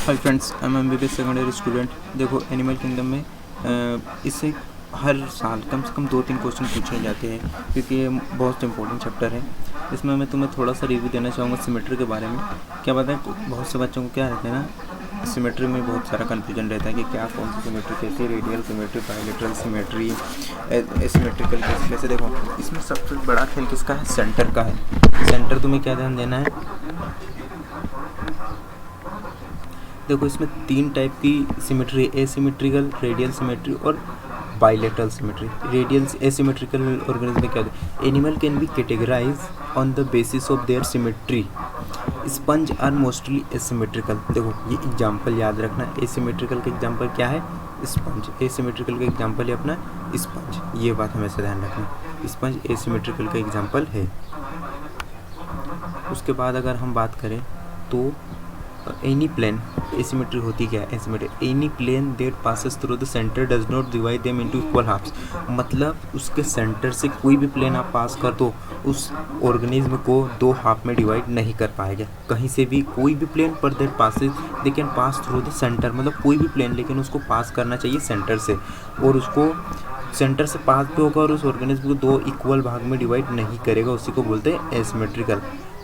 Hi friends, I am MBBS secondary student. देखो, animal kingdom में इससे हर साल कम से कम 2-3 क्वेश्चन पूछे जाते हैं, क्योंकि ये बहुत इंपॉर्टेंट चैप्टर है। इसमें मैं तुम्हें थोड़ा सा रिव्यू देना चाहूँगा सिमेट्री के बारे में। क्या पता है, बहुत से बच्चों को क्या रहता है ना, सिमेट्री में बहुत सारा कन्फ्यूजन रहता है कि क्या कौन सी सिमेट्री कैसी, radial symmetry, bilateral symmetry, asymmetrical कैसे। देखो, इसमें सबसे बड़ा खेल किसका है? सेंटर का है। सेंटर तुम्हें क्या ध्यान देना है? देखो, इसमें 3 टाइप की सिमेट्री, एसिमेट्रिकल, रेडियल सिमेट्री और bilateral symmetry. Radial asymmetrical organism में क्या होता है? Animal can be categorise on the basis of their symmetry. Sponge are mostly asymmetrical. देखो, ये एग्जांपल याद रखना। एसिमेट्रिकल का एग्जांपल क्या है? स्पंज। एसिमेट्रिकल का एग्जांपल है अपना स्पंज। ये बात हमेशा ध्यान रखना, स्पंज एसिमेट्रिकल का एग्जांपल है। उसके बाद अगर हम बात करें तो एनी प्लेन, एसिमेट्री होती क्या है? Asymmetry, any plane that passes through the centre does not divide them into equal halves. मतलब उसके सेंटर से कोई भी प्लेन आप पास कर दो, उस ऑर्गेनिज्म को 2 हाफ में डिवाइड नहीं कर पाएगा। कहीं से भी कोई भी प्लेन पर that passes they can pass through the centre, मतलब कोई भी प्लेन, लेकिन उसको पास करना चाहिए सेंटर से, और उसको सेंटर से पास भी होगा और उस ऑर्गेनिज्म को 2 इक्वल भाग में डिवाइड नहीं करेगा। उसी को बोलते हैं asymmetrical.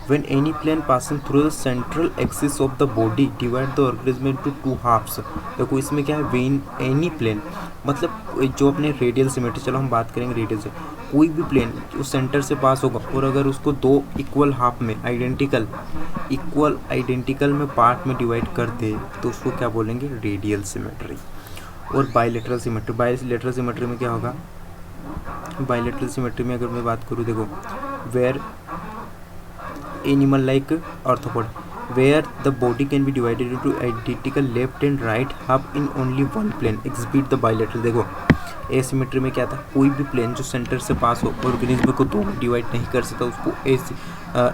When any plane passing through the central axis of the body divide the organism into 2 halves। देखो, इसमें क्या है? when any plane मतलब जो अपने रेडियल सिमेट्री, चलो हम बात करेंगे रेडियल से, कोई भी प्लेन उस सेंटर से पास होगा और अगर उसको 2 इक्वल हाफ में आइडेंटिकल में पार्ट में डिवाइड कर दे तो उसको क्या बोलेंगे? Radial symmetry. और बायलैटरल सिमेट्री, बायलैटरल सिमेट्री में क्या होगा? बायलैटरल सिमेट्री में अगर मैं बात करूँ, देखो, where animal like arthropod where the body can be divided into identical left and right half in only one plane exhibit the bilateral। देखो, एसिमेट्री में क्या था? कोई भी प्लेन जो सेंटर से पास हो ऑर्गेनिज्म को 2 में डिवाइड नहीं कर सकता, उसको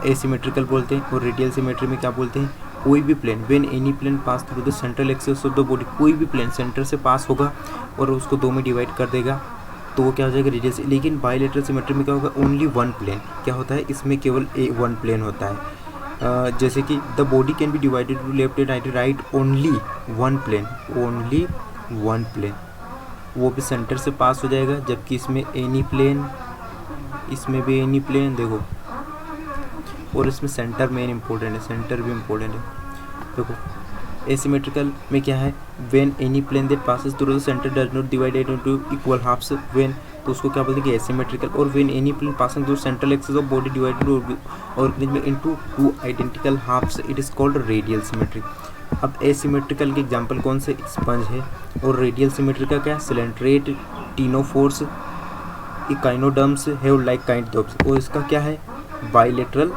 एसिमेट्रिकल बोलते हैं। और रेडियल सिमेट्री में क्या बोलते हैं? कोई भी plane, when any plane pass through the central axis of the body, कोई भी प्लेन सेंटर से पास होगा और उसको 2 में डिवाइड कर देगा तो वो क्या हो जाएगा? रेडियल। लेकिन बायलैटरल सिमेट्री में क्या होगा? Only one plane. क्या होता है इसमें? केवल वन प्लेन होता है। जैसे कि the body can be divided to left and right only one plane, only one plane, वो भी सेंटर से पास हो जाएगा। जबकि इसमें एनी प्लेन, इसमें भी एनी प्लेन। देखो, और इसमें सेंटर मेन इंपॉर्टेंट है, सेंटर भी इम्पोर्टेंट है। देखो, एसिमेट्रिकल में क्या है? When any plane that passes through the centre does not divided into equal halves, when, तो उसको क्या बोलते हैं कि एसिमेट्रिकल। और when any plane passing through central axis of body divided organism into 2 identical halves, it is called radial symmetry. अब asymmetrical के example कौन से? स्पंज है। और रेडियल सिमेट्री का क्या है? Coelenterate, ctenophores, echinoderms have like kind of. और इसका क्या है? Bilateral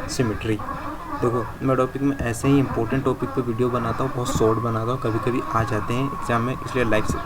symmetry. देखो, मैं टॉपिक में ऐसे ही इंपॉर्टेंट टॉपिक पे वीडियो बनाता हूँ, बहुत शॉर्ट बनाता हूँ, कभी कभी आ जाते हैं एग्जाम में, इसलिए लाइक से